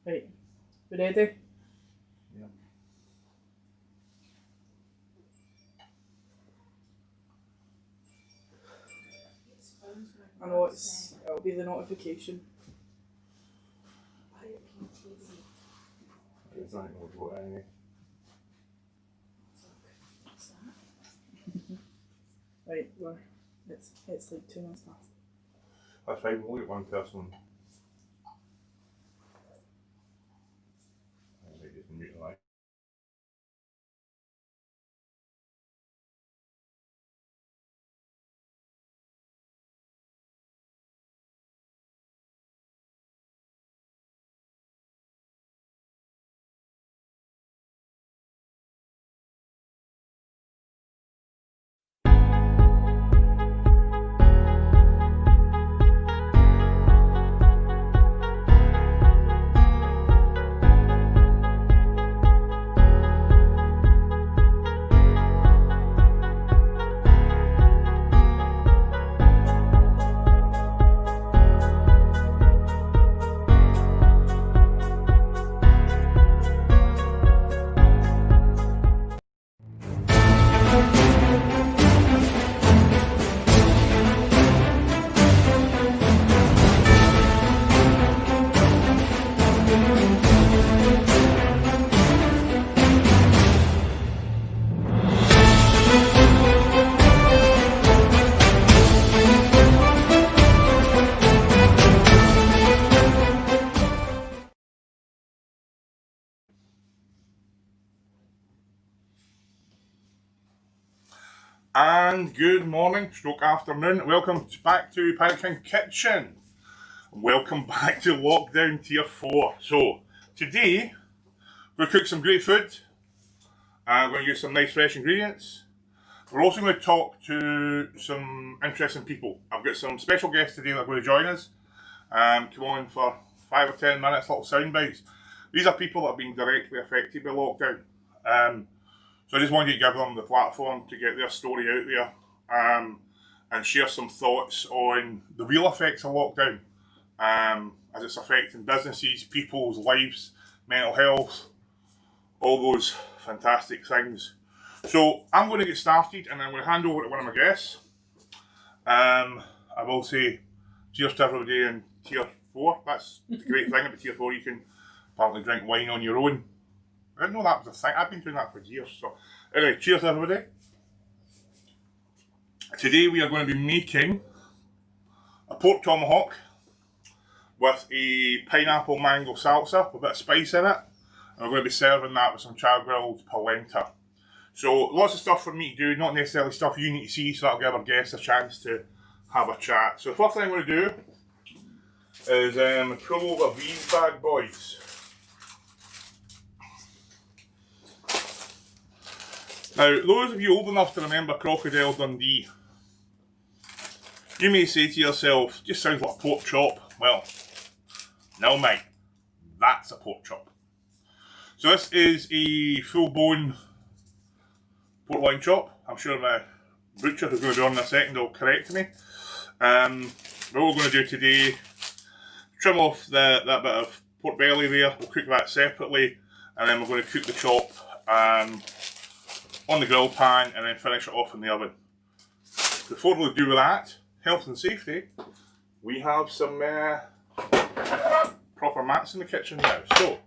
Right, we ready? Yeah. I know it'll be the notification. It's not going to go anyway. Right, it's like 2 minutes past. That's fine, we'll get one person. I might just mute the line. And good morning, stroke afternoon. Welcome back to Mackay Kitchen. Welcome back to lockdown tier 4. So, today, we're going to cook some great food. We're going to use some nice fresh ingredients. We're also going to talk to some interesting people. I've got some special guests today that are going to join us. Come on for 5 or 10 minutes, little sound bites. These are people that have been directly affected by lockdown. So I just wanted to give them the platform to get their story out there and share some thoughts on the real effects of lockdown as it's affecting businesses, people's lives, mental health, all those fantastic things. So I'm going to get started and I'm going to hand over to one of my guests. I will say cheers to everybody in tier 4. That's the great thing about tier 4. You can apparently drink wine on your own. I didn't know that was a thing. I've been doing that for years. So anyway, cheers everybody. Today we are going to be making a pork tomahawk with a pineapple mango salsa with a bit of spice in it. And we're going to be serving that with some char-grilled polenta. So lots of stuff for me to do, not necessarily stuff you need to see, so that'll give our guests a chance to have a chat. So the first thing I'm going to do is pull over these bad boys. Now, those of you old enough to remember Crocodile Dundee, you may say to yourself, just sounds like a pork chop. Well, no mate, that's a pork chop. So this is a full-bone pork loin chop. I'm sure my butcher who's going to be on in a second will correct me. What we're going to do today, trim off that bit of pork belly there, we'll cook that separately, and then we're going to cook the chop on the grill pan and then finish it off in the oven. Before we do that, health and safety, we have some proper mats in the kitchen now. So,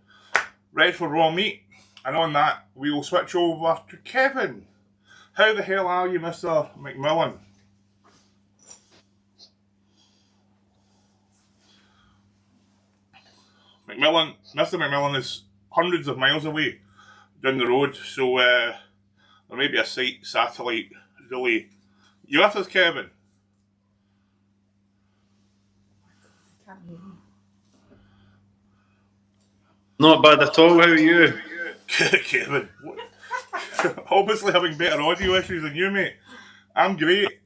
ready for raw meat, and on that we will switch over to Kevin. How the hell are you, Mr. McMillan? Mr. McMillan is hundreds of miles away down the road, so there may be a satellite delay. You with us, Kevin? Can't hear you. Not bad at all, how are you? Kevin, obviously having better audio issues than you, mate. I'm great.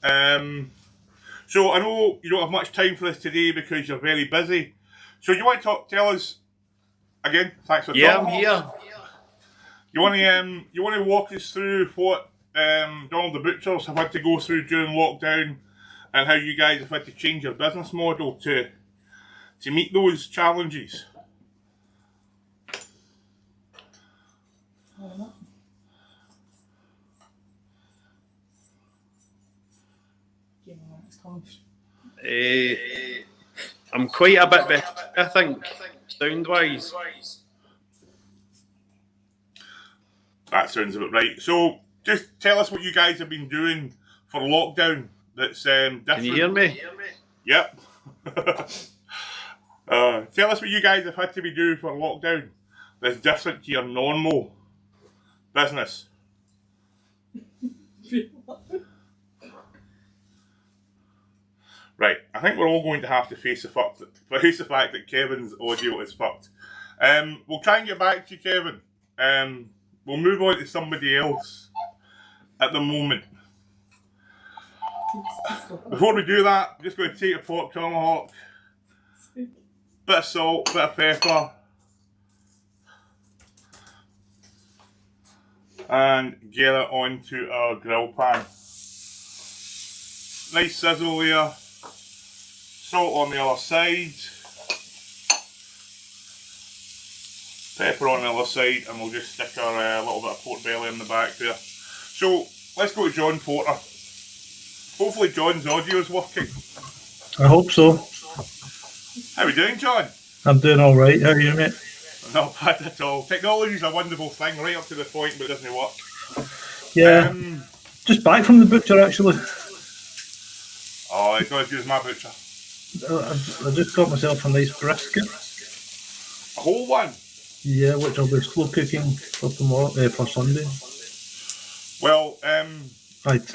So I know you don't have much time for this today because you're very busy. So you want to tell us again? Thanks for Yeah, talking. I'm here. You want to walk us through what Donald the Butchers have had to go through during lockdown, and how you guys have had to change your business model to meet those challenges? game on it's called. I'm quite a bit better, I think, sound-wise. That sounds about right. So, just tell us what you guys have been doing for lockdown that's different. Can you hear me? Yep. Tell us what you guys have had to be doing for lockdown that's different to your normal business. Right, I think we're all going to have to face the fact that Kevin's audio is fucked. We'll try and get back to you, Kevin. We'll move on to somebody else at the moment. Before we do that, I'm just going to take a pork tomahawk, bit of salt, bit of pepper, and get it onto our grill pan. Nice sizzle there. Salt on the other side. Pepper on the other side, and we'll just stick our little bit of pork belly in the back there. So let's go to John Porter. Hopefully John's audio is working. I hope so. How are we doing, John? I'm doing all right. How are you, mate? Not bad at all. Technology's a wonderful thing, right up to the point, but it doesn't work. Yeah. Just back from the butcher, actually. Oh, it's not as good as my butcher. I just got myself a nice brisket. A whole one? Yeah, which I'll be slow cooking for tomorrow, for Sunday. Well,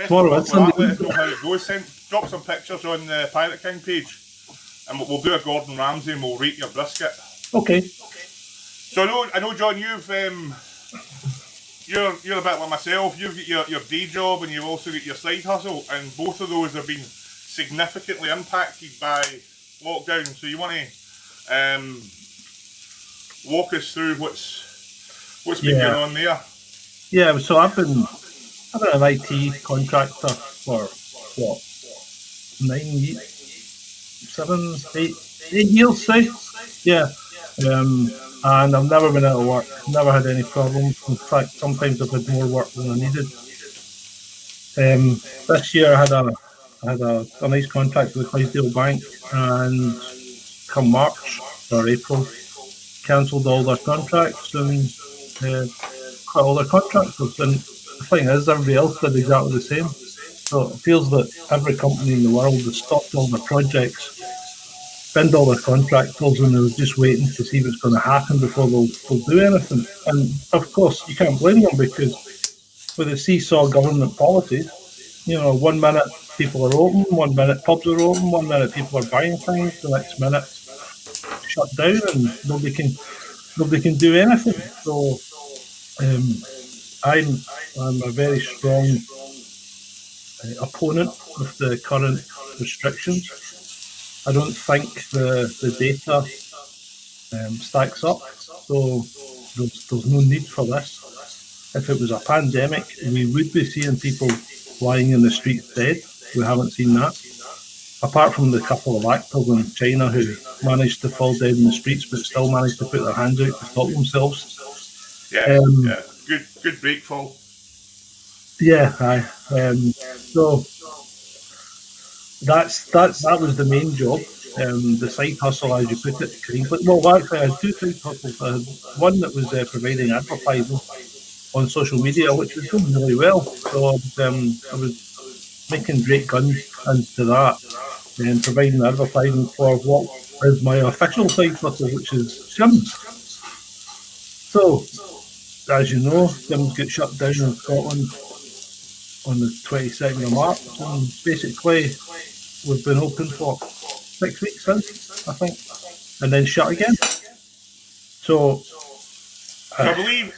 tomorrow is Sunday. Let us know how it goes. Drop some pictures on the Pirate King page, and we'll do a Gordon Ramsay and we'll rate your brisket. Okay. So I know, John, you're a bit like myself. You've got your day job and you've also got your side hustle, and both of those have been significantly impacted by lockdown. So you want to walk us through what's been going on there? Yeah. So I've been an IT contractor for what, 9 years, 7, 8 years, say? Yeah. And I've never been out of work, never had any problems. In fact, sometimes I've had more work than I needed. This year I had a nice contract with the Clydesdale Bank, and come March or April, cancelled all their contracts and quit all their contractors. And the thing is, everybody else did exactly the same. So it feels that every company in the world has stopped all their projects, binned all their contractors, and they're just waiting to see what's going to happen before they'll do anything. And of course, you can't blame them, because with the seesaw government policies, 1 minute people are open, 1 minute pubs are open, 1 minute people are buying things, the next minute shut down, and nobody can do anything. So I'm a very strong opponent of the current restrictions. I don't think the data stacks up, so there's no need for this. If it was a pandemic, we would be seeing people lying in the streets dead. We haven't seen that. Apart from the couple of actors in China who managed to fall dead in the streets but still managed to put their hands out to stop themselves. Yeah, good break fall. Yeah, aye. So that was the main job. The side hustle, as you put it, well, actually, I had 2 side hustles. I had one that was providing advertising on social media, which was going really well. So I was making great guns into that and providing advertising for what is my official side hustle, which is gyms. So, as you know, gyms get shut down in Scotland on the 22nd of March, and basically we've been open for 6 weeks since, I think, and then shut again. So I believe,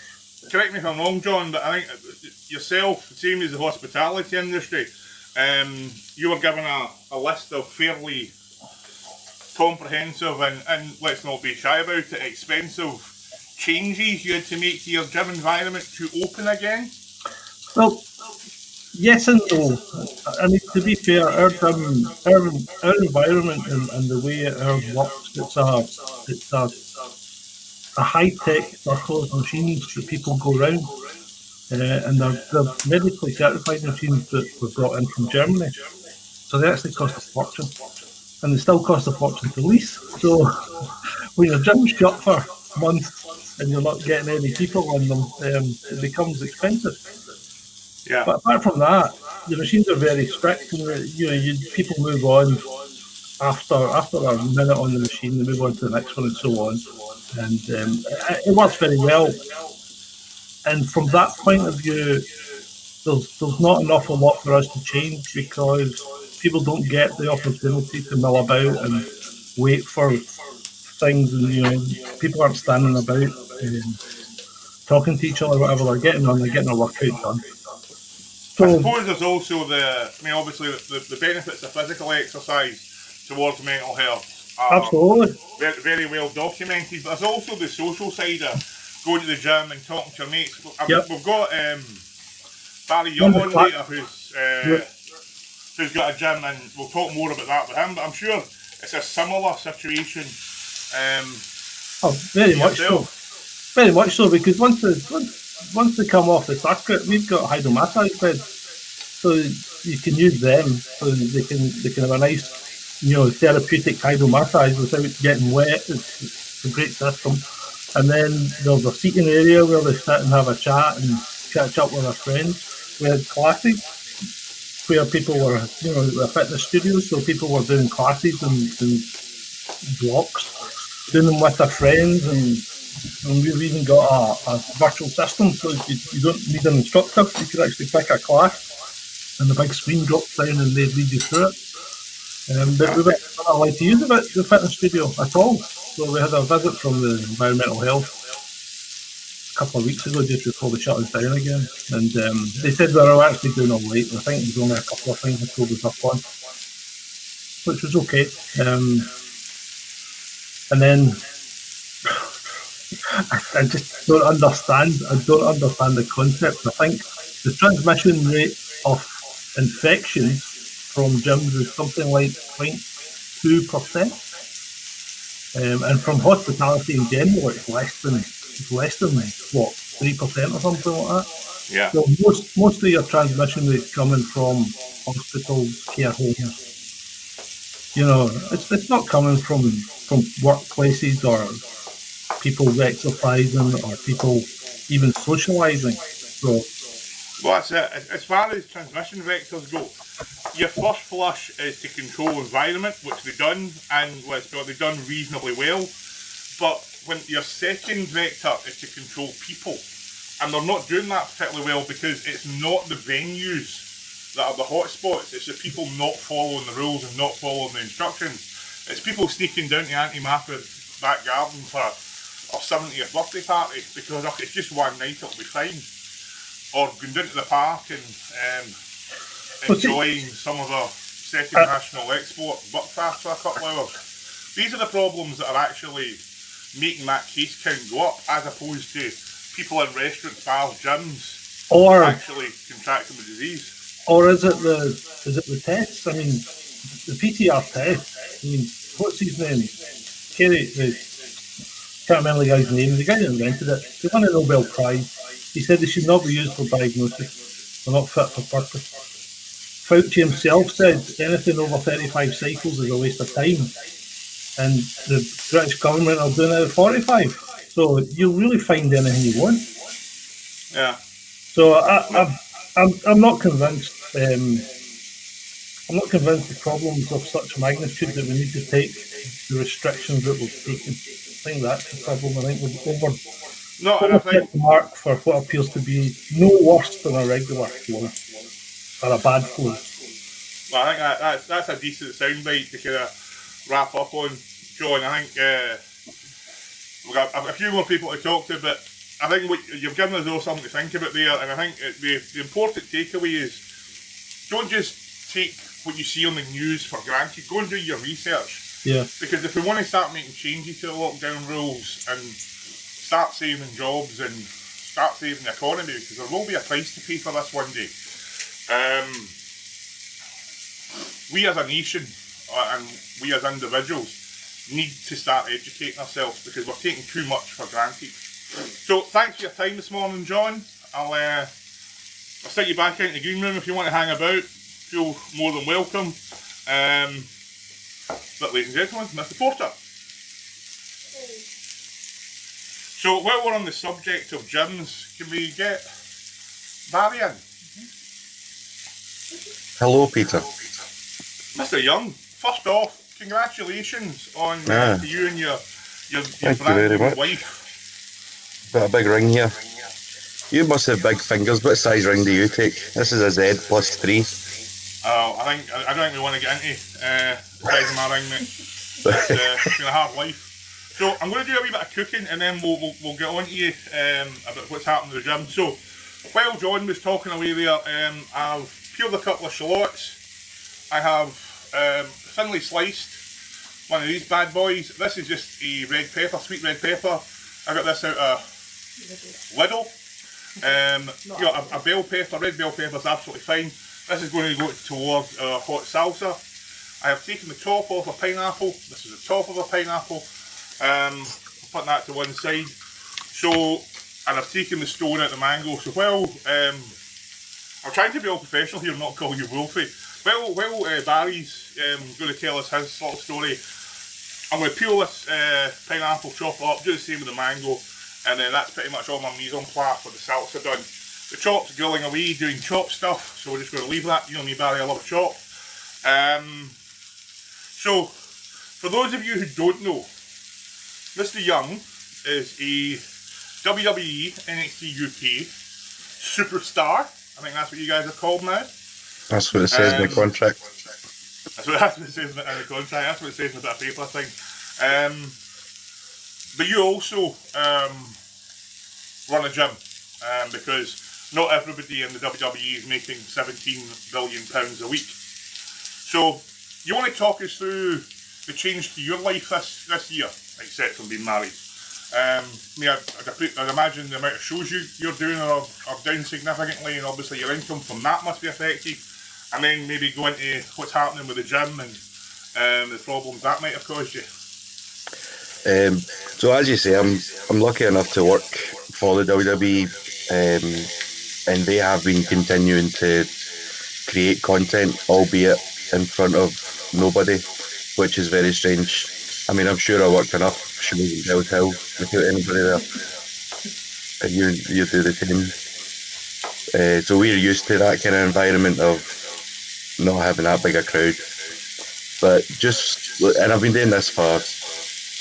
correct me if I'm wrong, John, but I think yourself, same as the hospitality industry, you were given a list of fairly comprehensive and let's not be shy about it, expensive changes you had to make to your gym environment to open again. Well, yes and no. I mean, to be fair, our environment and the way ours works, it's a high-tech circle of machines that people go around, and they're medically certified machines that were brought in from Germany. So they actually cost a fortune, and they still cost a fortune to lease. So when your gym's shut for months and you're not getting any people in them, it becomes expensive. Yeah. But apart from that, the machines are very strict, and people move on after a minute on the machine, they move on to the next one and so on, and it works very well. And from that point of view, there's not an awful lot for us to change because people don't get the opportunity to mill about and wait for things, and people aren't standing about talking to each other, whatever. They're getting a workout done. I So suppose there's also obviously the benefits of physical exercise towards mental health are absolutely, very, very well documented. But there's also the social side of going to the gym and talking to your mates. Yep. We've got Barry Young on later who's got a gym, and we'll talk more about that with him. But I'm sure it's a similar situation. Very much so. Very much so, because once they come off the circuit, we've got hydromassage beds, so you can use them, so they can have a nice, therapeutic hydromassage without getting wet. It's a great system. And then there's a seating area where they sit and have a chat and catch up with their friends. We had classes where people were, the fitness studios, so people were doing classes in blocks, doing them with their friends, and we've even got a virtual system, so you don't need an instructor. You could actually pick a class, and the big screen drops down, and they lead you through it. But we weren't allowed to use the fitness studio at all. So we had a visit from the environmental health a couple of weeks ago, just before they shut us down again, and they said they were actually doing all right. I think there was only a couple of things they told us up on, which was okay. And then I just don't understand. I don't understand the concept. I think the transmission rate of infections from gyms is something like 0.2%, and from hospitality in general, it's less than what, 3% or something like that. Yeah. So most of your transmission rate's coming from hospitals, care homes. It's not coming from workplaces or people exercising or people even socialising. So, well, that's it. As far as transmission vectors go, your first flush is to control environment, which they've done, and they've done reasonably well. But when your second vector is to control people, and they're not doing that particularly well because it's not the venues that are the hotspots, it's the people not following the rules and not following the instructions. It's people sneaking down to Auntie Martha's back garden for a 70th birthday party because it's just one night, it'll be fine. Or going down to the park and enjoying some of our second national export buckfast for a couple of hours. These are the problems that are actually making that case count go up, as opposed to people in restaurants, bars, gyms actually contracting the disease. Or is it the tests? I mean, the PCR test. I mean, what's his name? Kerry. Can't remember the guy's name. The guy that invented it. He won a Nobel Prize. He said they should not be used for diagnosis. They're not fit for purpose. Fauci himself said anything over 35 cycles is a waste of time. And the British government are doing it at 45. So you'll really find anything you want. Yeah. So I'm not convinced. I'm not convinced the problems of such magnitude that we need to take the restrictions that we've taken. I think that's the problem. I think we've overhit the mark for what appears to be no worse than a regular flu or a bad flu. Well, I think that's a decent soundbite to kind of wrap up on, John. I think we've got a few more people to talk to, but I think what you've given us all something to think about there, and I think the important takeaway is don't just take what you see on the news for granted. Go and do your research. Yeah. Because if we want to start making changes to the lockdown rules and start saving jobs and start saving the economy, because there will be a price to pay for this one day. We as a nation and we as individuals need to start educating ourselves because we're taking too much for granted. So thanks for your time this morning, John. I'll stick you back out in the green room if you want to hang about. feel more than welcome. But ladies and gentlemen, Mr. Porter. So while we're on the subject of gyms, can we get Barry in? Hello, Peter. Mr. Young, first off, congratulations on to you and your Thank you brand very new much. wife. Got a big ring here. You must have big fingers. What size ring do you take? This is a Z plus 3. I don't think we want to get into the size of my ring, mate. It's been a hard life. So I'm going to do a wee bit of cooking, and then we'll get on to you about what's happening at the gym. So while John was talking away there, I've peeled a couple of shallots. I have thinly sliced one of these bad boys. This is just a red pepper, sweet red pepper. I got this out of Lidl. A bell pepper, red bell pepper is absolutely fine. This is going to go towards hot salsa. I have taken the top off a pineapple. This is the top of a pineapple. Putting that to one side. So, and I've taken the stone out of the mango. So while I'm trying to be all professional here and not call you Wolfie. While Barry's going to tell us his little story, I'm going to peel this pineapple, chop it up, do the same with the mango, and then that's pretty much all my mise en place for the salsa done. The chop's grilling away, doing chop stuff, so we're just going to leave that. You know me, Barry, I love a chop. So, for those of you who don't know, Mr. Young is a WWE NXT UK superstar. I think that's what you guys are called now. That's what it says in the contract. That's what it says in the contract. That's what it says in the bit of paper thing. But you also run a gym because not everybody in the WWE is making £17 billion a week. So you want to talk us through the change to your life this year, except from being married. I'd imagine the amount of shows you're doing are down significantly, and obviously your income from that must be affected. And then maybe go into what's happening with the gym and the problems that might have caused you. So as you say, I'm lucky enough to work for the WWE, and they have been continuing to create content, albeit in front of nobody, which is very strange. I mean, I'm sure I worked enough shows in Hill without anybody there, and you do the same. So we're used to that kind of environment of not having that big a crowd. But and I've been doing this for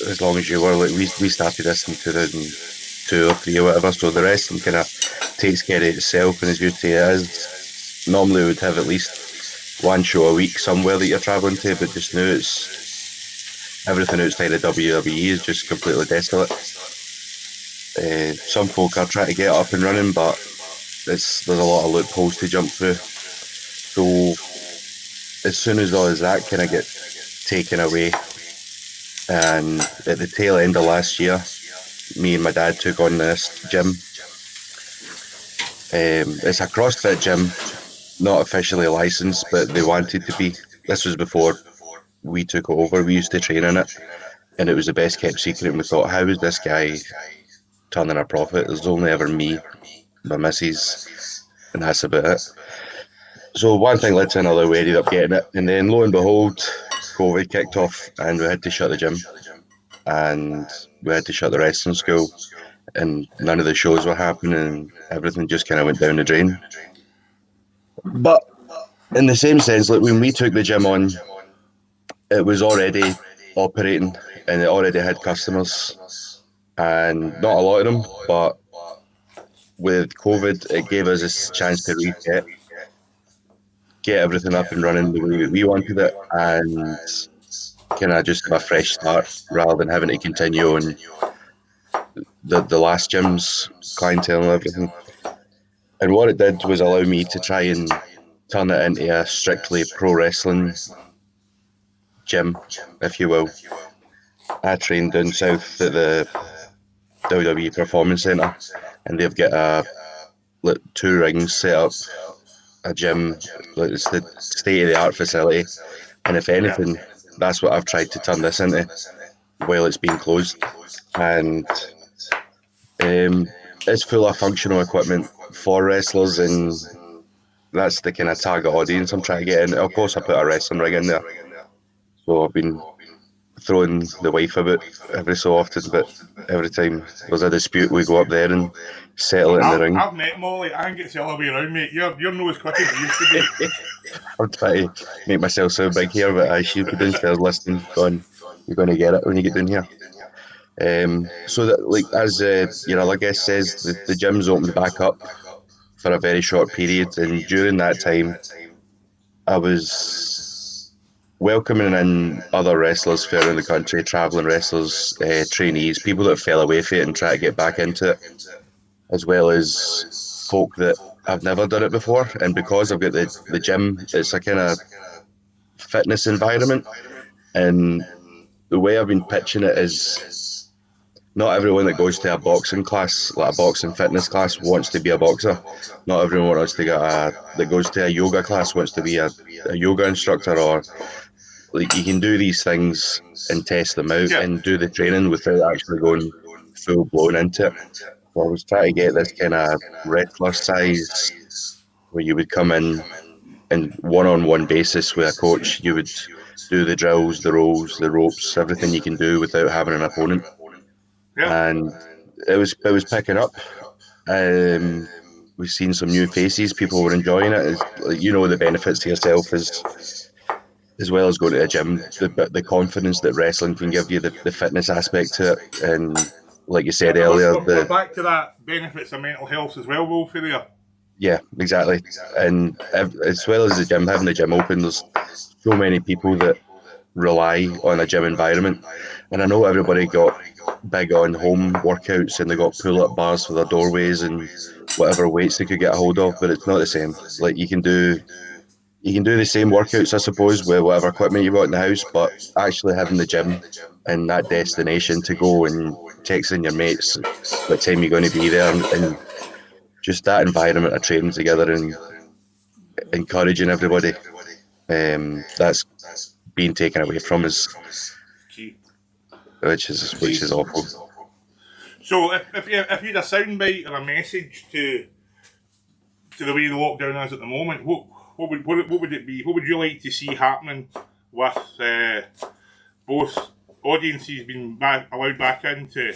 as long as you were. Like we started this in 2002 or 3 or whatever, so the wrestling kind of takes care of itself, and as you say, it is. Normally we would have at least one show a week somewhere that you're travelling to, but just now it's everything outside of WWE is just completely desolate. Some folk are trying to get up and running, but there's a lot of loopholes to jump through. So as soon as all of that kind of get taken away, and at the tail end of last year, me and my dad took on this gym. It's a CrossFit gym, not officially licensed, but they wanted to be. This was before we took it over. We used to train in it, and it was the best kept secret. And we thought, how is this guy turning a profit? There's only ever me, my missus, and that's about it. So one thing led to another, we ended up getting it, and then lo and behold, COVID kicked off, and we had to shut the gym, and we had to shut the wrestling school, and none of the shows were happening, and everything just kind of went down the drain. But in the same sense, like when we took the gym on, it was already operating, and it already had customers, and not a lot of them, but with COVID, it gave us a chance to reset, get everything up and running the way we wanted it, and kind of just have a fresh start rather than having to continue on the last gym's clientele and everything. And what it did was allow me to try and turn it into a strictly pro wrestling gym, if you will. I trained down south at the WWE Performance Centre, and they've got 2 rings set up, a gym, it's the state-of-the-art facility, and if anything, that's what I've tried to turn this into while it's been closed. And it's full of functional equipment for wrestlers, and that's the kind of target audience I'm trying to get in. Of course, I put a wrestling ring in there, so I've been throwing the wife about every so often, but every time there's a dispute, we go up there and settle it in the ring. I've met Molly. I can get the other way around, mate. You're not as quick as you used to be. I'm trying to make myself so big here, but she'll be downstairs listening, going, "You're going to get it when you get down here." So that, like as your other guest says, the gym's opened back up for a very short period, and during that time, I was welcoming in other wrestlers from around the country, travelling wrestlers, trainees, people that fell away from it and try to get back into it, as well as folk that have never done it before. And because I've got the gym, it's a kind of fitness environment, and the way I've been pitching it is not everyone that goes to a boxing class, like a boxing fitness class, wants to be a boxer. Not everyone wants to that goes to a yoga class wants to be a yoga instructor, or like you can do these things and test them out and do the training without actually going full blown into it. So I was trying to get this kind of wrestler size where you would come in and one-on-one basis with a coach, you would do the drills, the rolls, the ropes, everything you can do without having an opponent. Yeah. And it was picking up. We've seen some new faces. People were enjoying it. Like, you know, the benefits to yourself as well as going to a gym. The confidence that wrestling can give you, the fitness aspect to it, and like you said earlier, we're back to that benefits of mental health as well, Wolfie. There. Yeah, exactly. And as well as the gym, having the gym open, there's so many people that rely on a gym environment. And I know everybody got big on home workouts and they got pull-up bars for their doorways and whatever weights they could get a hold of, but it's not the same. Like you can do the same workouts, I suppose, with whatever equipment you've got in the house, but actually having the gym and that destination to go and texting your mates what time you're going to be there, and just that environment of training together and encouraging everybody, that's being taken away from us, which is awful. So if you had a soundbite or a message to the way the lockdown is at the moment, what would it be? What would you like to see happening with both audiences being allowed back into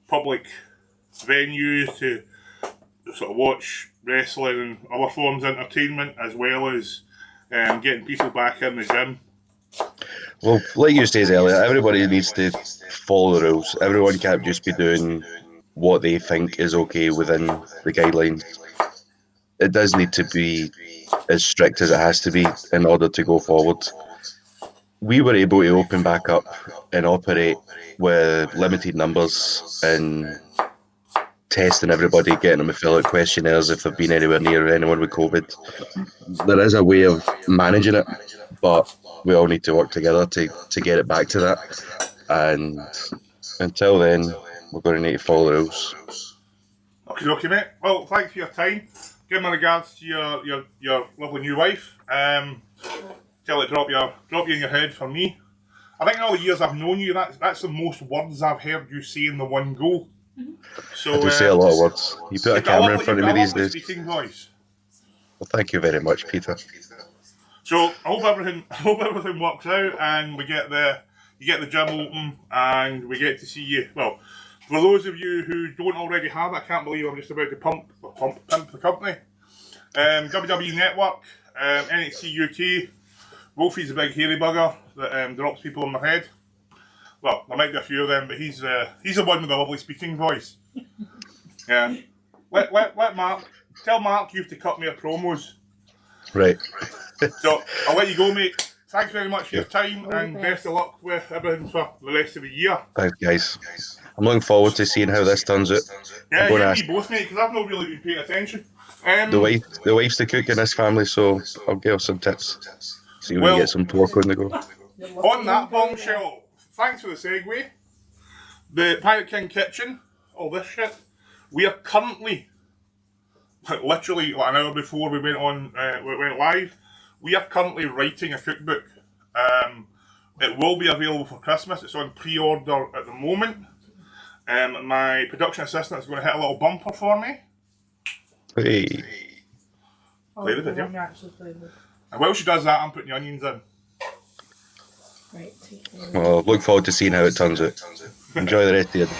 public venues to sort of watch wrestling and other forms of entertainment, as well as getting people back in the gym? Well, like you said earlier, everybody needs to follow the rules. Everyone can't just be doing what they think is okay within the guidelines. It does need to be as strict as it has to be in order to go forward. We were able to open back up and operate with limited numbers and testing everybody, getting them to fill out questionnaires if they've been anywhere near anyone with COVID. There is a way of managing it, but we all need to work together to get it back to that. And until then, we're going to need to follow the rules. Okay, mate. Well, thanks for your time. Give my regards to your lovely new wife. Tell her to drop you in your head for me. I think in all the years I've known you, that's the most words I've heard you say in the one go. So, I do say a lot of words. You put a camera in front of me these days. Speaking voice. Well, thank you very much, Peter. So I hope everything works out, and you get the gym open, and we get to see you. Well, for those of you who don't already have it, I can't believe I'm just about to pimp the company. WWE Network, NXT UK. Wolfie's a big hairy bugger that drops people on the head. Well, there might be a few of them, but he's the one with the lovely speaking voice. Yeah. Let Mark tell Mark you have to cut me a promos. Right. So I'll let you go, mate. Thanks very much for your time, and best of luck with everything for the rest of the year. Thanks, guys. I'm looking forward to seeing how this turns out. Yeah, you and me both, mate, because I've not really been paying attention. The wife's the cook in this family, so I'll give her some tips. See if we can get some pork on the go. On that bombshell, thanks for the segue. The Pirate King Kitchen, all this shit, we are currently, literally like an hour before we went live, we are currently writing a cookbook. It will be available for Christmas. It's on pre-order at the moment. My production assistant is going to hit a little bumper for me. Hey. Play the video. Let me actually play the... And while she does that, I'm putting the onions in. Right, take it. Well, look forward to seeing how it turns out. Enjoy the rest of your day.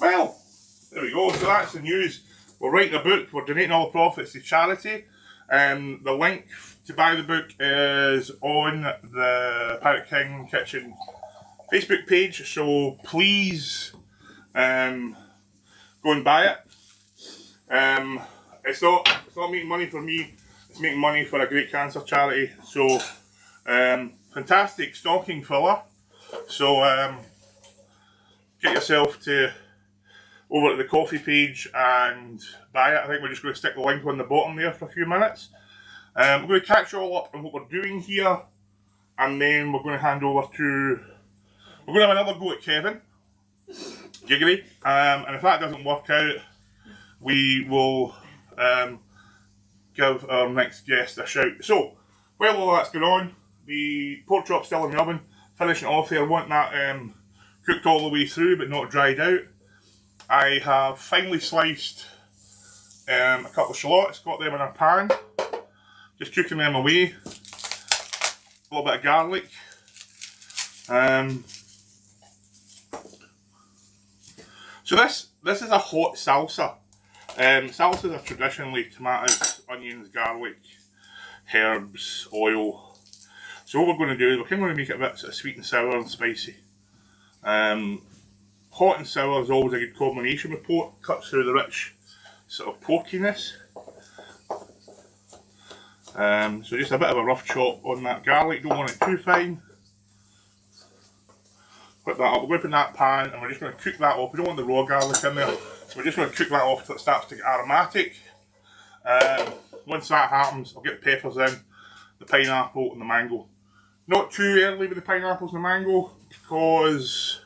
Well, there we go. So that's the news. We're writing a book. We're donating all the profits to charity. The link to buy the book is on the Pirate King Kitchen Facebook page. So please go and buy it. It's not making money for me. It's making money for a great cancer charity. So fantastic stocking filler. So get yourself to over to the coffee page and buy it. I think we're just going to stick the link on the bottom there for a few minutes. We're going to catch you all up on what we're doing here, and then we're going to hand over to... We're going to have another go at Kevin. Giggly. And if that doesn't work out, we will give our next guest a shout. So, while all that's going on, the pork chop's still in the oven, finishing off there. I want that cooked all the way through but not dried out. I have finely sliced a couple of shallots, got them in a pan, just cooking them away. A little bit of garlic. So this is a hot salsa. Salsas are traditionally tomatoes, onions, garlic, herbs, oil. So what we're going to do is we're kind of going to make it a bit sort of sweet and sour and spicy. Hot and sour is always a good combination with pork, cuts through the rich sort of porkiness. So just a bit of a rough chop on that garlic, don't want it too fine. Put that up, we're going to put in that pan and we're just going to cook that off. We don't want the raw garlic in there, so we're just going to cook that off until it starts to get aromatic. Once that happens, I'll get the peppers in, the pineapple and the mango. Not too early with the pineapples and the mango because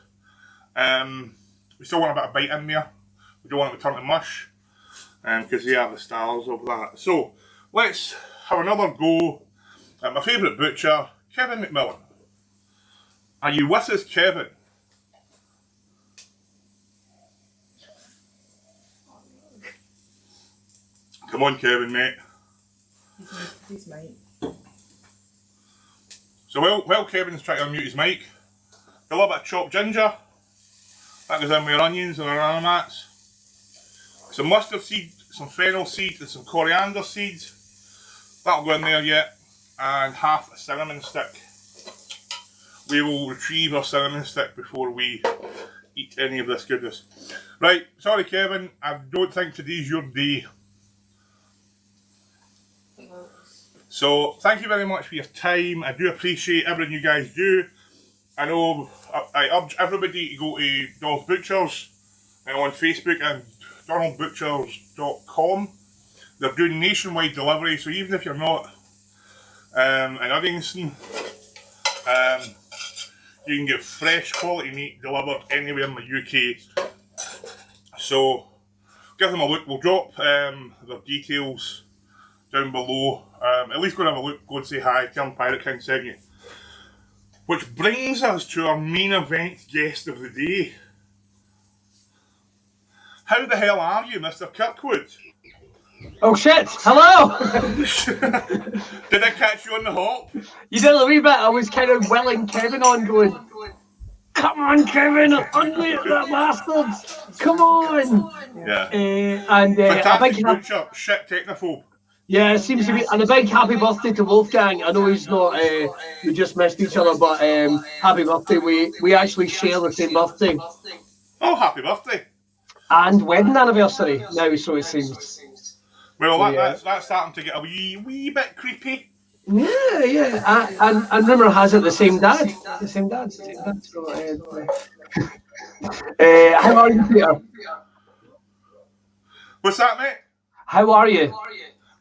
we still want a bit of bite in there. We don't want it to turn to mush because they are the stars of that. So let's have another go at my favourite butcher, Kevin McMillan. Are you with us, Kevin? Come on, Kevin, mate. He's mate. So while Kevin's trying to unmute his mic, a little bit of chopped ginger. That goes in with your onions and our aromats. Some mustard seed, some fennel seed and some coriander seeds. That'll go in there yet. And half a cinnamon stick. We will retrieve our cinnamon stick before we eat any of this goodness. Right, sorry Kevin, I don't think today's your day. So, thank you very much for your time. I do appreciate everything you guys do. I know I urge everybody to go to Donald's Butchers on Facebook and donaldbutchers.com. They're doing nationwide delivery, so even if you're not in Uddingston, you can get fresh quality meat delivered anywhere in the UK. So give them a look. We'll drop their details down below. At least go and have a look, go and say hi, tell them Pirate King sent you. Which brings us to our main event guest of the day. How the hell are you, Mr. Kirkwood? Oh shit! Hello! Did I catch you on the hop? You did a wee bit. I was kind of willing Kevin on, going, "Come on, Kevin, unmute that bastard! Come on!" Yeah. And a Fantastic big butcher, shit technophobe. yeah, it seems to be, and a big happy birthday to Wolfgang. I know he's not. We just missed each other, but happy birthday. We actually share the same birthday Oh, happy birthday. and wedding anniversary now. So it seems. Well, Yeah. that's starting to get a wee bit creepy. Yeah. And rumour has it the same dad. The same dad. So, how are you, Peter? What's that, mate? How are you?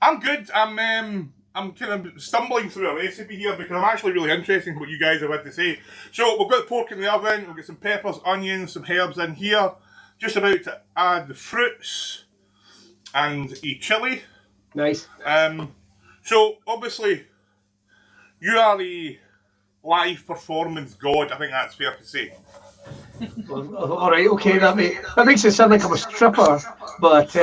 I'm good. I'm kind of stumbling through a recipe here because I'm actually really interested in what you guys have had to say. So we've got the pork in the oven. We've got some peppers, onions, some herbs in here. Just about to add the fruits and a chilli. Nice. So obviously you are the live performance god. I think that's fair to say. All right, okay, that makes it sound like I'm a stripper, but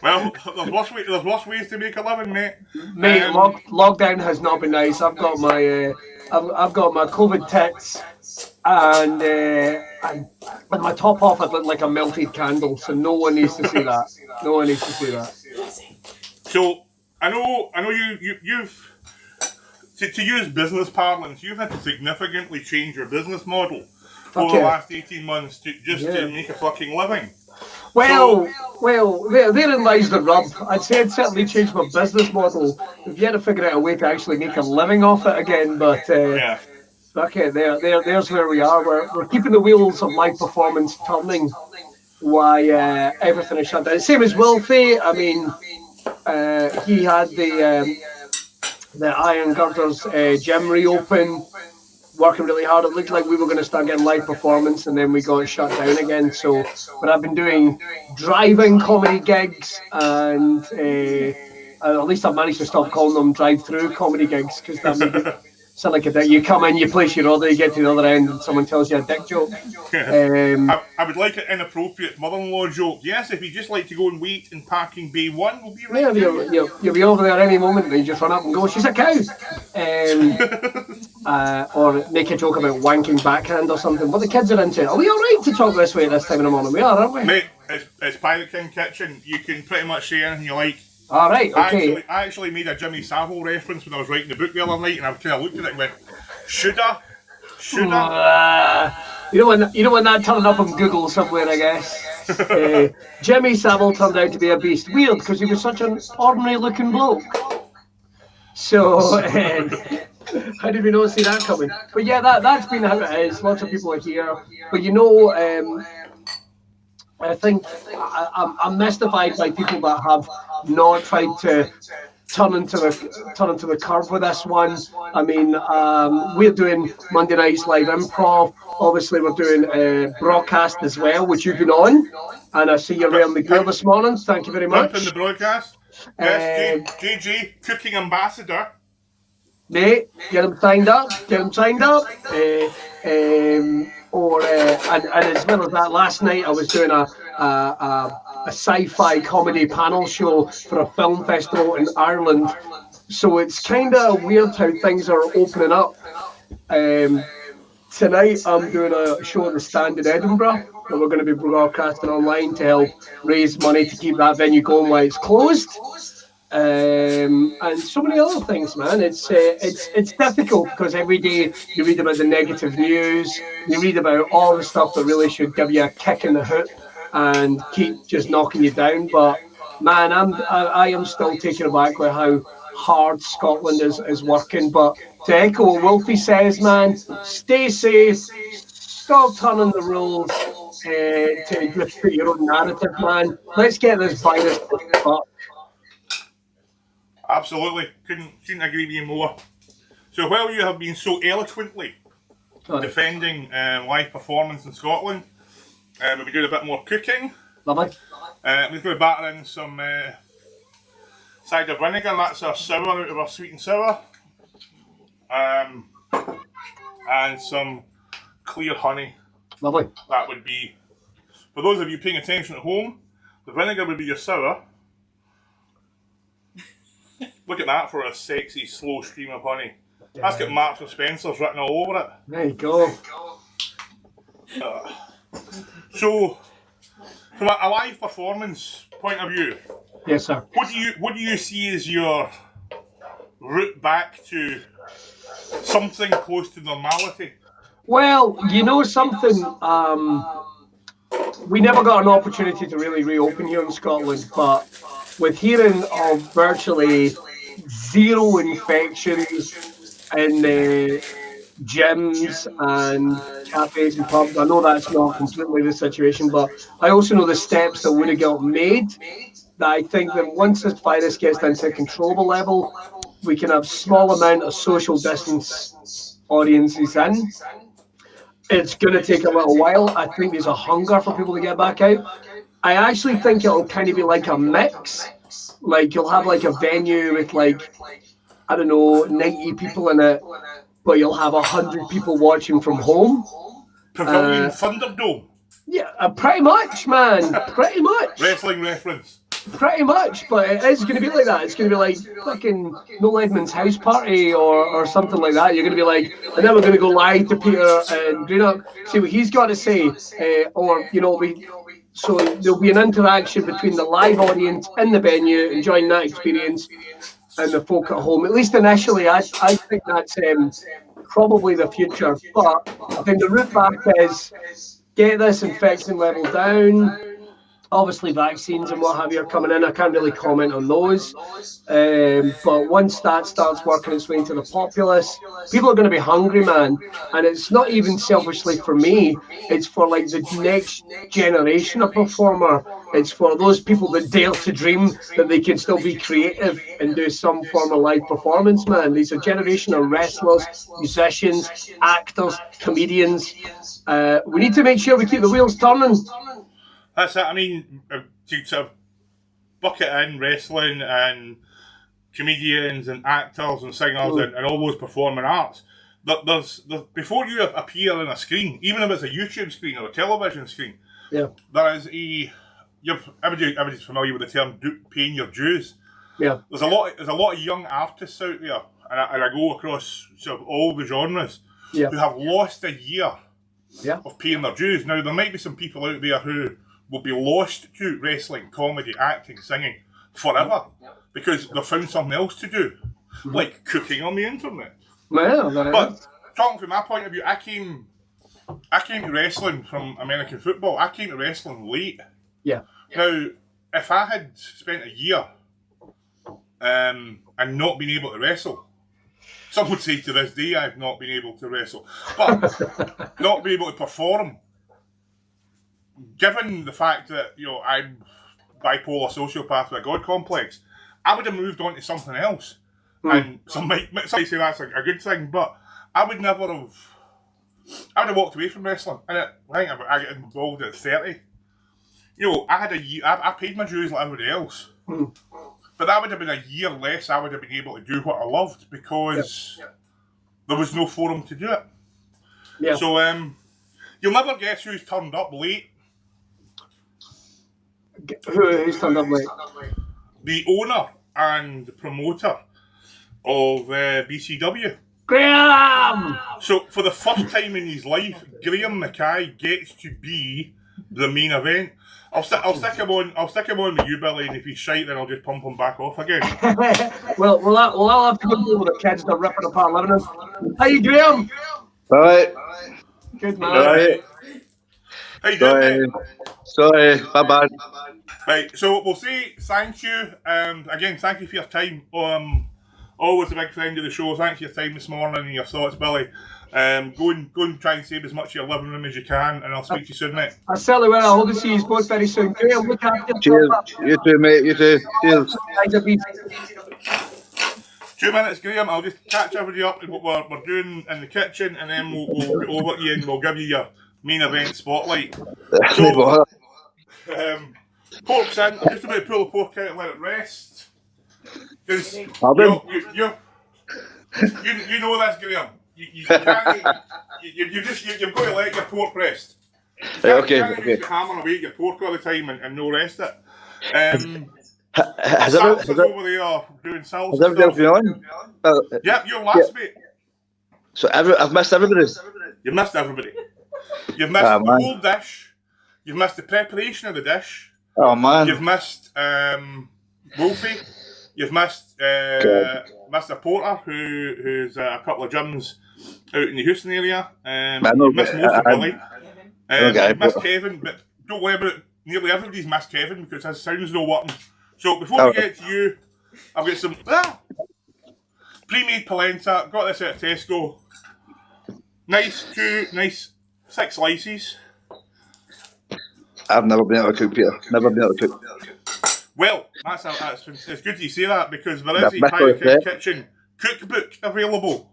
Well, there's worse ways to make a living, mate. mate, lockdown has not been nice. I've got my COVID tits, and with my top off, I look like a melted candle. So no one needs to see that. No one needs to see that. So I know you've to use business parlance, you've had to significantly change your business model over the last 18 months to make a fucking living. Well, therein lies the rub. I'd say I'd certainly changed my business model. We've yet to figure out a way to actually make a living off it again, but okay, there's where we are. We're keeping the wheels of live performance turning while everything is shut down. Same as Wilfie. I mean, he had the Iron Girders gym reopen, working really hard. It looked like we were going to start getting live performance, and then we got shut down again. So, but I've been doing drive-in comedy gigs, and at least I've managed to stop calling them drive-through comedy gigs, because that made it sound like a dick. You come in, you place your order, you get to the other end, and someone tells you a dick joke. I would like an inappropriate mother-in-law joke. Yes, if you just like to go and wait in parking bay 1, we'll be right there. You'll be over there any moment, and you just run up and go, "She's a cow," or make a joke about wanking backhand or something. But the kids are into it. Are we all right to talk this way at this time in the morning? We are, aren't we? Mate, it's Pirate King Kitchen. You can pretty much say anything you like. All right, okay. I actually made a Jimmy Savile reference when I was writing the book the other night, and I kind of looked at it and went, "Should I? Should I?" You know when that turned up on Google somewhere, I guess. Jimmy Savile turned out to be a beast. Weird, because he was such an ordinary-looking bloke. So, how did we not see that coming? But yeah, that's been how it is. Lots of people are here. But you know, I think I'm mystified by people that have not tried to turn into the curve with this one. I mean, we're doing Monday nights live improv. Obviously, we're doing broadcast as well, which you've been on. And I see you're wearing the gear this morning. Thank you very much. In the broadcast. Yes, JG, cooking ambassador. Mate, get him signed up. And as well as that, last night I was doing a sci-fi comedy panel show for a film festival in Ireland. So it's kind of weird how things are opening up. Tonight I'm doing a show at the Stand in Edinburgh that we're going to be broadcasting online to help raise money to keep that venue going while it's closed. And so many other things, man. It's difficult because every day you read about the negative news, you read about all the stuff that really should give you a kick in the hoop and keep just knocking you down. But man, I am still taken aback with how hard Scotland is working. But to echo what Wolfie says, man, stay safe, stop turning the rules to just put your own narrative, man. Let's get this virus up. Absolutely, couldn't agree with you more. So while you have been so eloquently defending live performance in Scotland, we'll be doing a bit more cooking. Lovely. We're going to batter in some cider vinegar. That's our sour out of our sweet and sour, and some clear honey. Lovely. That would be, for those of you paying attention at home, the vinegar would be your sour. Look at that for a sexy, slow stream of honey. That's got Marks and Spencer's written all over it. There you go. So, from a live performance point of view, yes, sir. What do you see as your route back to something close to normality? Well, you know something. We never got an opportunity to really reopen here in Scotland, but with hearing of virtually zero infections in gyms and cafes and pubs. I know that's not completely the situation, but I also know the steps that would have got made. That I think that once this virus gets down to a controllable level, we can have small amount of social distance audiences in. It's going to take a little while. I think there's a hunger for people to get back out. I actually think it'll kind of be like a mix. Like you'll have like a venue with like, I don't know, 90 people in it, but you'll have 100 people watching from home. Pavilion Thunderdome. Yeah, pretty much, man. Pretty much. Wrestling reference. Pretty much, but it is going to be like that. It's going to be like fucking No Edmund's house party or something like that. You're going to be like, and then we're going to go live to Peter and Greenock, see what he's got to say, or you know, so there'll be an interaction between the live audience in the venue, enjoying that experience, and the folk at home. At least initially, I think that's probably the future. But I think the route back is get this infection level down. Obviously, vaccines and what have you are coming in. I can't really comment on those. But once that starts working its way into the populace, people are going to be hungry, man. And it's not even selfishly for me. It's for like the next generation of performer. It's for those people that dare to dream that they can still be creative and do some form of live performance, man. There's a generation of wrestlers, musicians, actors, comedians. We need to make sure we keep the wheels turning. That's it. I mean, to sort of bucket in wrestling and comedians and actors and singers and all those performing arts. There's before you appear on a screen, even if it's a YouTube screen or a television screen, there is everybody's familiar with the term paying your dues. Yeah, there's a lot of young artists out there, and I go across sort of all the genres who have lost a year of paying their dues. Now there might be some people out there who will be lost to wrestling, comedy, acting, singing forever because they've found something else to do, like cooking on the internet. Well, but talking from my point of view, I came to wrestling from American football. I came to wrestling late. Yeah. Now, if I had spent a year and not been able to wrestle, some would say to this day I've not been able to wrestle, but not be able to perform. Given the fact that, you know, I'm bipolar sociopath with a God complex, I would have moved on to something else. And some might say that's a good thing, but I would have walked away from wrestling. And I think I got involved at 30. You know, I had a year, I paid my dues like everybody else. But that would have been a year less I would have been able to do what I loved because there was no forum to do it. Yeah. So you'll never guess who's turned up late. Who's turned up late? The owner and promoter of BCW. Graham! So for the first time in his life, Graham Mackay gets to be the main event. I'll stick him on with you, Billy, and if he's shite, then I'll just pump him back off again. well, I'll have to go with the kids that are ripping apart living us. How you, Graham? All right. Good man. All right. How you doing, mate? Sorry, my bad. Right, so we'll say thank you. Again, thank you for your time. Always a big friend of the show. Thanks for your time this morning and your thoughts, Billy. Go and try and save as much of your living room as you can, and I'll speak to you soon, mate. I certainly will. I hope to see you both very soon. Graham, look after Cheers. You too, mate. You too. Cheers. 2 minutes, Graham. I'll just catch everybody up with what we're doing in the kitchen, and then we'll get over to you and we'll give you your main event spotlight. So, pork's in. I'm just about to pull the pork out and let it rest. Because you know this, Graham. You can't. You've got to let your pork rest. You can't just be hammering away at your pork all the time and no rest it. Has Salsa's over there doing salsa. Has everybody been on? Yep, you're last, mate. So I've missed everybody. You've missed everybody. You've missed the whole dish. You've missed the preparation of the dish. Oh man. You've missed Wolfie. You've missed Mr. Porter, who's a couple of gyms out in the Houston area. You've missed most of Billy. You've missed Kevin, but don't worry about it. Nearly everybody's missed Kevin because his sound's not working. So before we get to you, I've got some pre-made polenta. Got this out of Tesco. Nice, 6 slices. I've never been able to cook, Peter. Never been able to cook. Well, it's good you say that, because there is That's a my Pirate King choice, Kitchen cookbook available.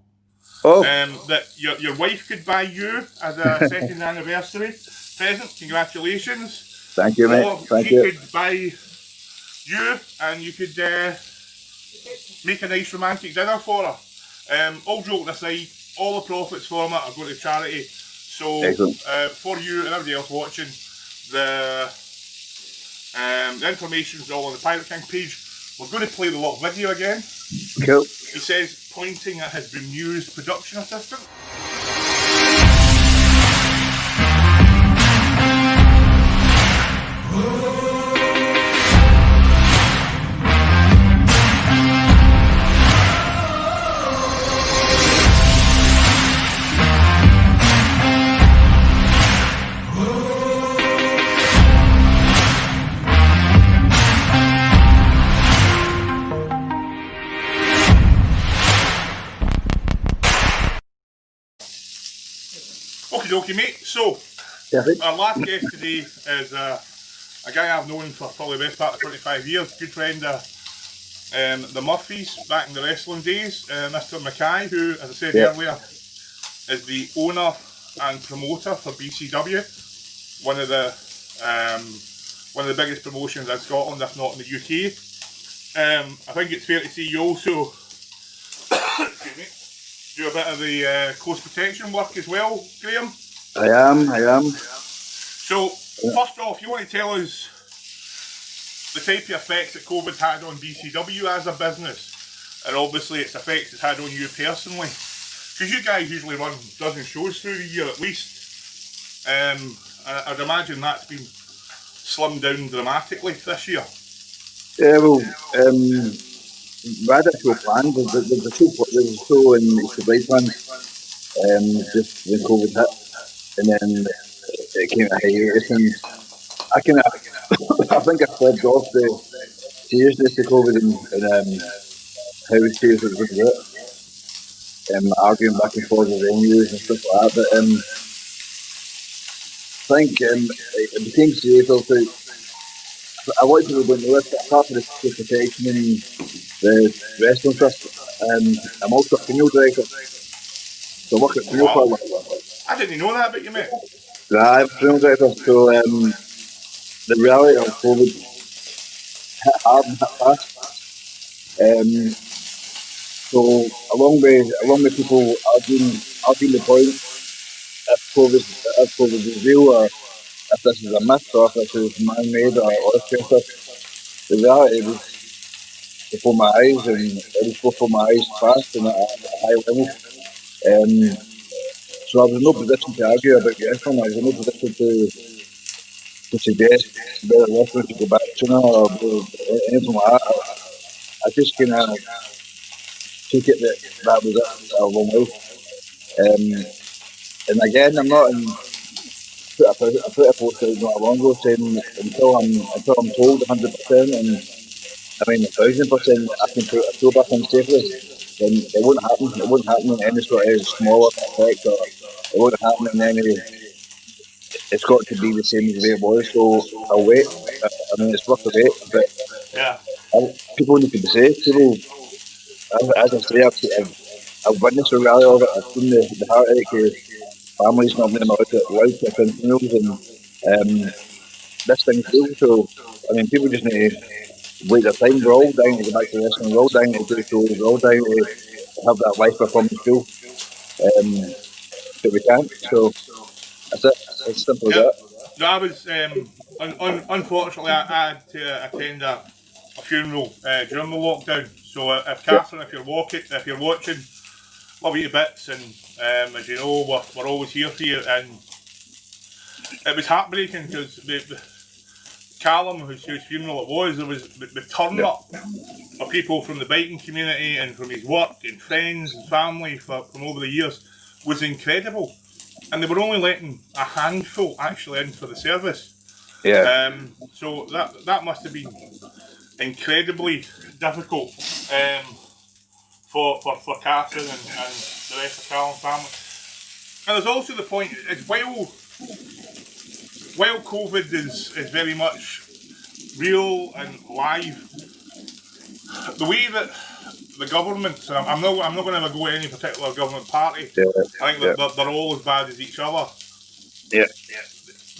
Oh, That your wife could buy you as a second anniversary present. Congratulations. thank you, mate. Or Thank she you. could buy you, and you could make a nice romantic dinner for her. All joking aside, all the profits from it are going to charity. So for you and everybody else watching, the information is all on the Pirate King page. We're going to play the little video again. Cool. He says, pointing at his bemused production assistant. Okie dokie, mate. So, our last guest today is a guy I've known for probably the best part of 25 years. Good friend of the Murphys back in the wrestling days. Mr. Mackay, who, as I said earlier, is the owner and promoter for BCW. One of the biggest promotions in Scotland, if not in the UK. I think it's fair to say you also excuse me, do a bit of the coast protection work as well, Graham? I am. So, first off, you want to tell us the type of effects that COVID had on BCW as a business, and obviously its effects it's had on you personally. Because you guys usually run a dozen shows through the year at least. I'd imagine that's been slimmed down dramatically this year. Yeah, well, we had a show planned. There was a show in Easter Blade planned, just when COVID hit, and then it came to hiatus, and I think I flagged off the seriousness of COVID and how serious it was going to get, arguing back and forth with venues and stuff like that, but I think it became serious also. I wanted to go into this, apart from the protection and the wrestling stuff. I'm also a funeral director, so I work at funeral for a while. I didn't know that about you, mate. I'm a funeral director, so the reality of COVID hit hard and hit fast. So along with people arguing the point if COVID is real, or if this is a myth, or if this is man-made or orchestrated. The reality was before my eyes, and it was before my eyes fast and at a high level. So I was in no position to argue about wrestling. I was in no position to suggest whether wrestling should go back to China or anything like that. I just kind of took it that was it a long way. And again, I'm not in. I put a post out not long ago saying until I'm told 100%, and I mean 1,000% I can put a show back on safely, then it won't happen. It won't happen in any sort of smaller effect, or it won't happen in any. It's got to be the same as the way it was. So I'll wait. I mean, it's worth the wait, but people need to be safe. People, as I say, I've witnessed the reality of it. I've seen the heartache of families not being allowed to attend funerals, and this thing's real. So I mean, people just need to wait their time. We're all dying to go back to wrestling. We're all dying to do shows. We're all dying to have that live performance feel. But we can't. So that's it. It's simple as that. No, I was unfortunately I had to attend a funeral during the lockdown. So if Catherine, if you're watching, love you to bits, and as you know, we're always here for you. And it was heartbreaking because Callum, whose funeral it was, there was the turn up of people from the biking community and from his work and friends and family from over the years was incredible. And they were only letting a handful actually in for the service. Yeah. So that must have been incredibly difficult for Catherine and the rest of Callum's family. there's also the point, is while COVID is very much real and live, the way that the government, I'm not going to ever go to any particular government party. I think they're all as bad as each other. Yeah.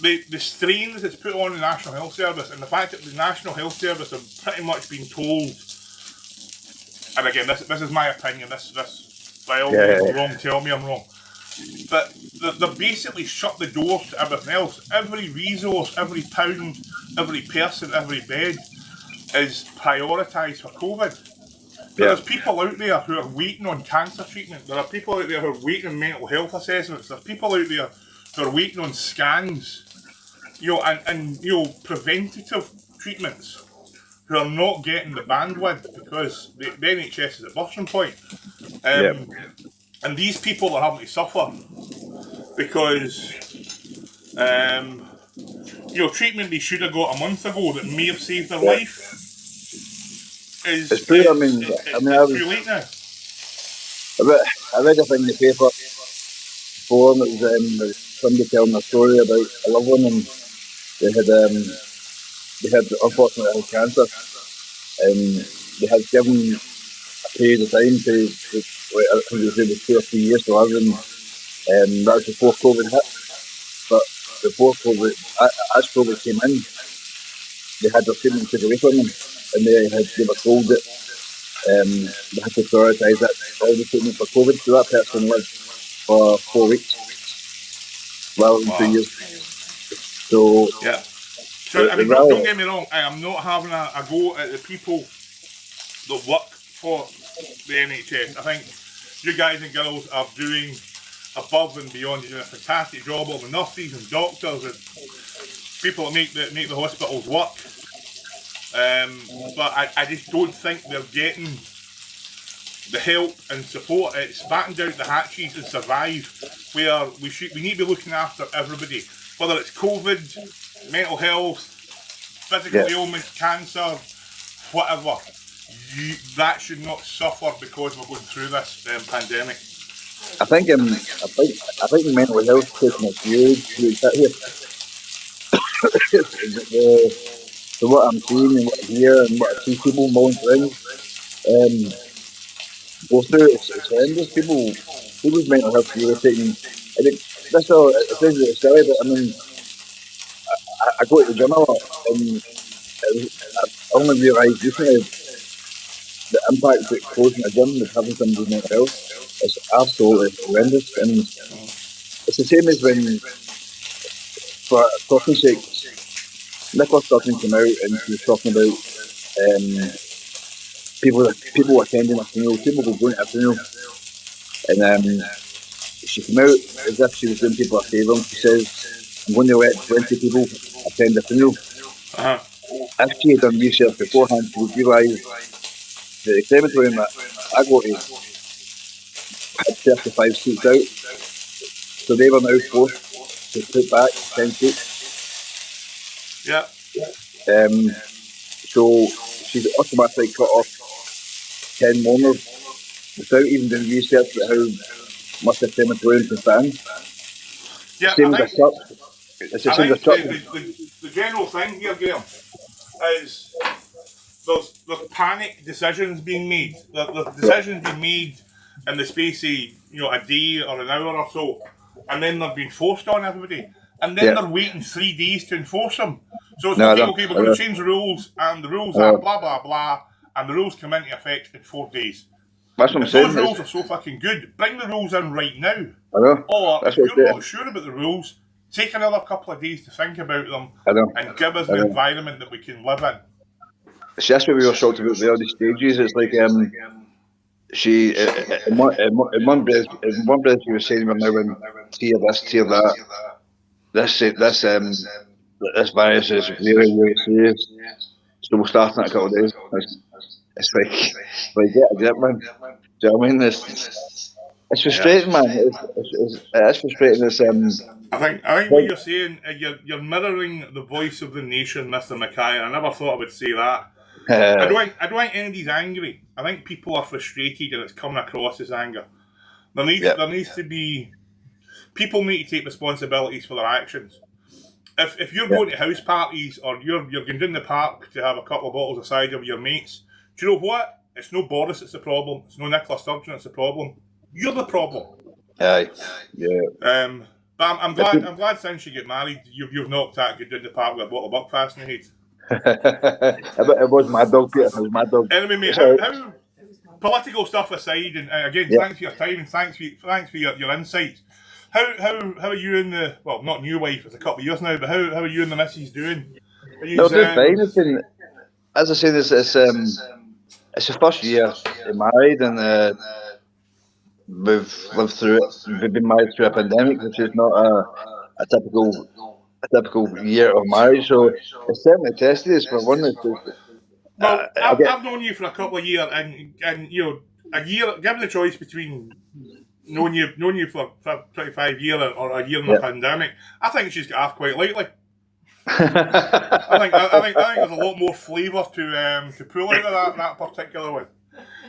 The strains it's put on the National Health Service, and the fact that the National Health Service have pretty much been told, and again, this is my opinion, this by all means I'm wrong, tell me I'm wrong, but they've basically shut the doors to everything else. Every resource, every pound, every person, every bed is prioritised for COVID. But there's people out there who are waiting on cancer treatment. There are people out there who are waiting on mental health assessments. There are people out there who are waiting on scans, and preventative treatments, who are not getting the bandwidth because the NHS is at bursting point. And these people are having to suffer because treatment they should have got a month ago that may have saved their life. It's true. I mean, it's too late now. I read a thing in the paper before, and it was somebody telling a story about a loved one, and they had unfortunately had cancer, and they had given a period of time to I think it was 2 or 3 years to live, and that was before COVID hit. But before COVID, as COVID came in, they had their treatment taken away from them, and they were told that they had to prioritise that all the treatment for COVID. So that person lived for 4 weeks rather than 2 years. So yeah. So I mean, don't get me wrong. I am not having a go at the people that work for the NHS. I think you guys and girls are doing above and beyond. You're doing a fantastic job. All the nurses and doctors and people that make the hospitals work. But I just don't think they're getting the help and support. It's batten down the hatches and survive, where we need to be looking after everybody, whether it's COVID, mental health, physical ailment, cancer, whatever. That should not suffer because we're going through this pandemic. I think mental health is taking a huge hit here. So what I'm seeing and what I hear and what I see people moan around, go through, it's horrendous. People's mental health is really taking. That's all. It sounds really silly, but I mean, I go to the gym a lot, and I only realised recently the impact that closing a gym is having somebody's mental health is absolutely horrendous. And it's the same as when, for talking sake, Nicola Sturgeon came out and she was talking about people attending a funeral, people were going to a funeral, and she came out as if she was doing people a favour, and she says, I'm going to let 20 people attend the funeral. If she had done research beforehand, she would realise that the crematorium that I go to had 35 seats out, so they were now forced to put back 10 seats. Yeah. So she's automatically cut off 10 mourners without even doing research about how much the crematorium can stand. Yeah, same as a church. It's the same as a church. The general thing here, Graham, is there's panic decisions being made. There's decisions being made in the space of a day or an hour or so, and then they're being forced on everybody, and then they're waiting 3 days to enforce them. So it's okay, we're going to change the rules, and the rules are blah blah blah, and the rules come into effect in 4 days. That's what I'm saying. Those rules are so fucking good. Bring the rules in right now. I know. Or if you're not sure about the rules, take another couple of days to think about them and give us an environment that we can live in. See, that's what we were talking about the early stages. It's like she in one breath she was saying we're now in tier this, tier that. This virus is really, really serious. So we'll start in a couple of days. It's like get a grip, man. Do you know what I mean? It's frustrating, man. It's frustrating. I think what you're saying, you're mirroring the voice of the nation, Mr. Mackay. I never thought I would say that. I don't think anybody's angry. I think people are frustrated and it's coming across as anger. There needs to be people need to take responsibilities for their actions. If you're going to house parties or you're going down the park to have a couple of bottles of cider with your mates, do you know what? It's no Boris that's the problem. It's no Nicola Sturgeon that's the problem. You're the problem. Aye. Yeah. But I'm glad since you get married, you've knocked that good down the park with a bottle of Buckfast in the head. It was my dog, Peter. It was my dog. Anyway, mate, how political stuff aside, and again, thanks for your time and thanks for your insights. How are you and the not new wife? It's a couple of years now, but how are you and the missus doing? No, doing fine. It's been, as I said, it's the first year married, and we've lived through it. We've been married through a pandemic, which is not a typical year of marriage. So it's certainly tested us for one. Well, I've known you for a couple of years, and you know, a year. Given the choice between known you for 25 years or a year in the pandemic, I think she's got off quite lightly. I think there's a lot more flavour to pull out of that particular one.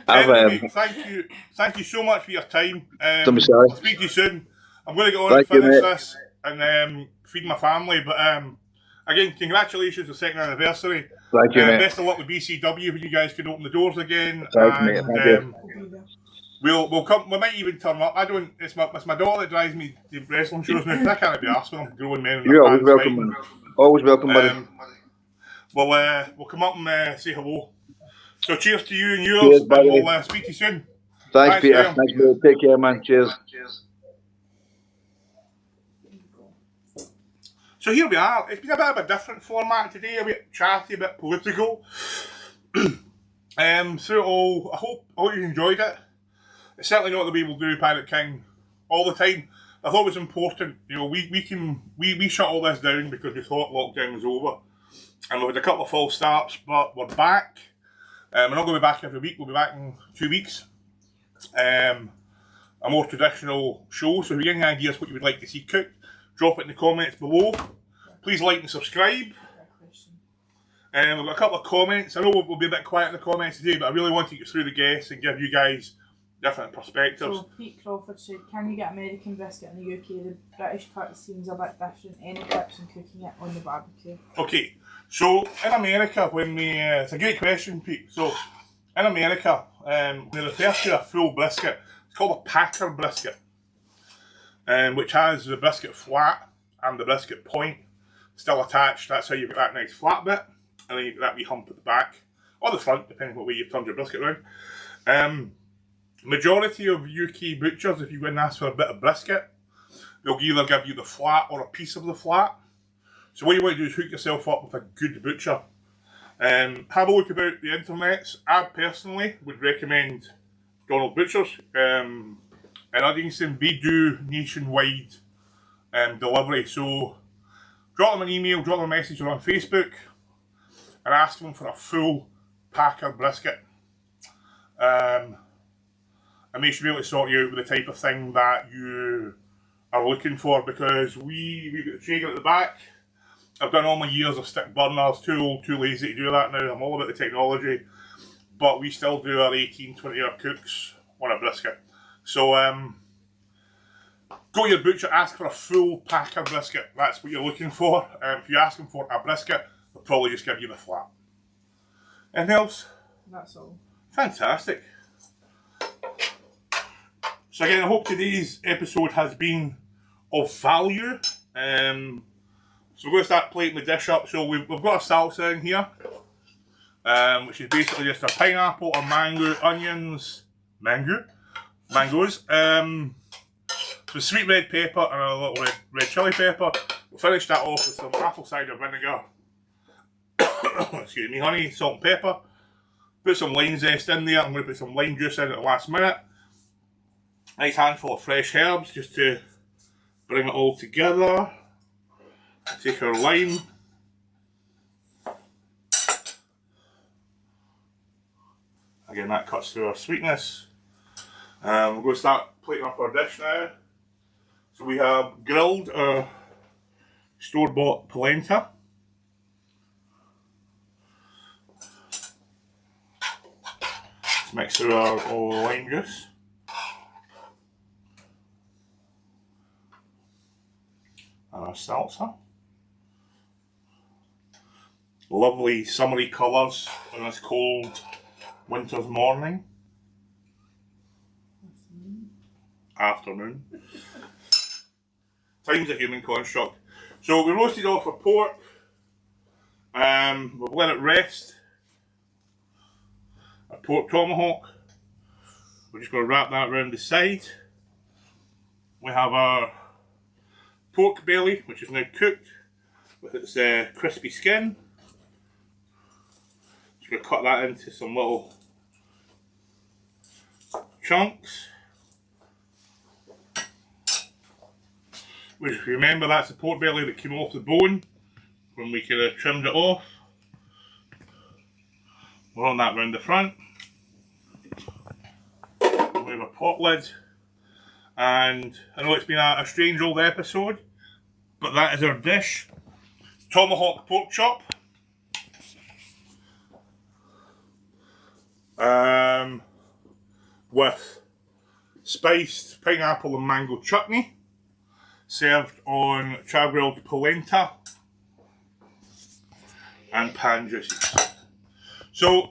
Anyway, thank you so much for your time. Don't be sorry. I'll speak to you soon. I'm going to go on and finish this and feed my family. But again, congratulations on the second anniversary. Thank you, mate. Best of luck with BCW when you guys can open the doors again. Thank you, mate. Thank you. We'll come. We might even turn up. I don't. It's my daughter that drives me to wrestling shows now. I can't be asked with them grown men. You're always welcome, man. Always welcome, buddy. We'll come up and say hello. So cheers to you and yours, and we'll speak to you soon. Thanks, Peter. Thanks, Bill. Take care, man. Cheers. So here we are. It's been a bit of a different format today, a bit chatty, a bit political. Through it all, I hope you enjoyed it. It's certainly not the way we'll do Pirate King all the time. I thought it was important, you know, we shut all this down because we thought lockdown was over. And we had a couple of false starts, but we're back. We're not going to be back every week, we'll be back in 2 weeks. A more traditional show, so if you have any ideas what you would like to see cooked, drop it in the comments below. Please like and subscribe. We've got a couple of comments. I know we'll be a bit quiet in the comments today, but I really want to get through the guests and give you guys different perspectives. So Pete Crawford said, can you get American brisket in the UK? The British cut seems a bit different. Any tips on cooking it on the barbecue? Okay, so in America, when we it's a great question, Pete. So in America, we refer to a full brisket. It's called a Packer brisket, which has the brisket flat and the brisket point still attached. That's how you get that nice flat bit, and then you get that wee hump at the back or the front, depending on what way you've turned your brisket around. Majority of UK butchers, if you go and ask for a bit of brisket, they'll either give you the flat or a piece of the flat. So what you want to do is hook yourself up with a good butcher. Have a look about the internets. I personally would recommend Donald Butchers. In Uddingston, they do nationwide delivery. So drop them an email, drop them a message on Facebook and ask them for a full Packer brisket. And they should be able to sort you out with the type of thing that you are looking for, because we've got a Traeger at the back. I've done all my years of stick burners, too old, too lazy to do that now. I'm all about the technology, but we still do our 18, 20 hour cooks on a brisket. So go to your butcher, ask for a full Packer brisket. That's what you're looking for. If you ask them for a brisket, they'll probably just give you the flat. Anything else? That's all. Fantastic. So again, I hope today's episode has been of value. So we're going to start plating the dish up. So we've got a salsa in here, which is basically just a pineapple or mango, onions, mangoes, some sweet red pepper and a little red chili pepper. We'll finish that off with some apple cider vinegar, excuse me, honey, salt and pepper. Put some lime zest in there. I'm going to put some lime juice in at the last minute. Nice handful of fresh herbs just to bring it all together. Take our lime. Again, that cuts through our sweetness. We're going to start plating up our dish now. So we have grilled store-bought polenta. Let's mix through our lime juice. and our salsa. Lovely summery colours on this cold winter's morning. Afternoon. Time's a human construct. So we roasted off our pork. We've let it rest. A pork tomahawk. We're just going to wrap that around the side. We have our pork belly, which is now cooked with its crispy skin. Just going to cut that into some little chunks. Which, if you remember, that's the pork belly that came off the bone when we could have trimmed it off. We'll run that round the front. We have a pot lid. And I know it's been a strange old episode, but that is our dish. Tomahawk pork chop. With spiced pineapple and mango chutney. Served on char-grilled polenta and pan juices. So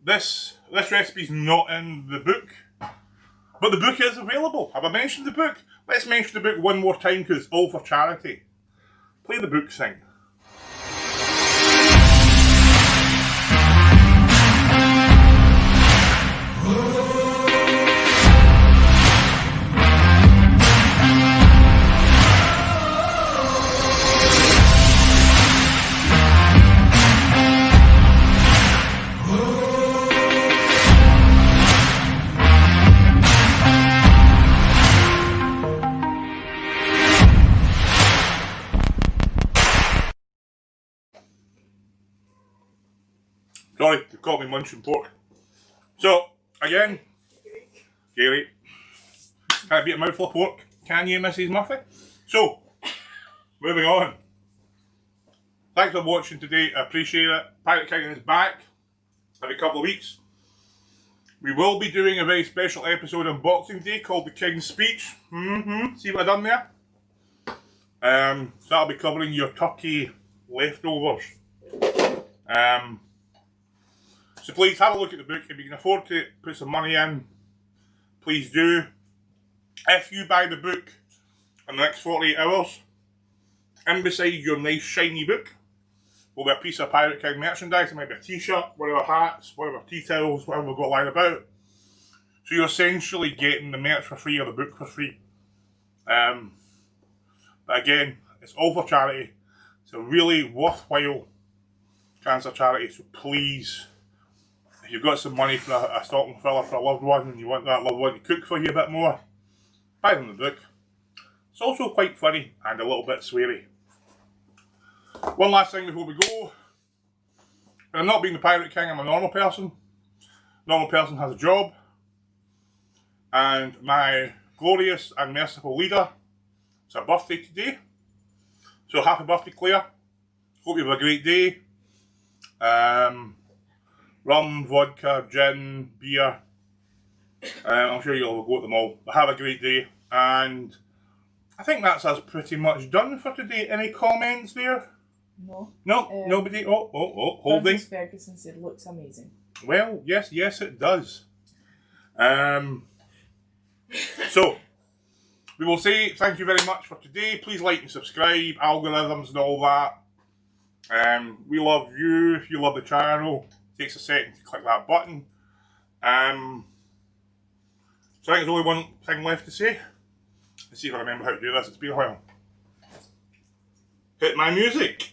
this recipe's not in the book, but the book is available. Have I mentioned the book? Let's mention the book one more time because it's all for charity. Play the book thing. Sorry, you caught me munching pork. So, again, Gary, can I beat a mouthful of pork? Can you, Mrs. Murphy? So, moving on. Thanks for watching today, I appreciate it. Pirate King is back every couple of weeks. We will be doing a very special episode on Boxing Day called The King's Speech. See what I've done there? So that'll be covering your turkey leftovers. So please have a look at the book. If you can afford to put some money in, please do. If you buy the book in the next 48 hours, in beside your nice shiny book will be a piece of Pirate King merchandise. It might be a t-shirt, whatever hats, whatever tea towels, whatever we've got lying about. So you're essentially getting the merch for free or the book for free. But again, it's all for charity. It's a really worthwhile cancer charity, so please, if you've got some money for a stocking filler for a loved one and you want that loved one to cook for you a bit more, buy them the book. It's also quite funny and a little bit sweary. One last thing before we go. I'm not being the Pirate King, I'm a normal person. Normal person has a job. And my glorious and merciful leader, it's her birthday today. So happy birthday, Claire. Hope you have a great day. Rum, vodka, gin, beer. I'm sure you'll go at them all. But have a great day. And I think that's us pretty much done for today. Any comments there? No. No, nobody. Holding. Francis Ferguson said looks amazing. Well, yes, it does. So, we will say thank you very much for today. Please like and subscribe, algorithms and all that. We love you. If you love the channel, it takes a second to click that button. So I think there's only one thing left to say. Let's see if I remember how to do this. It's been a while. Hit my music.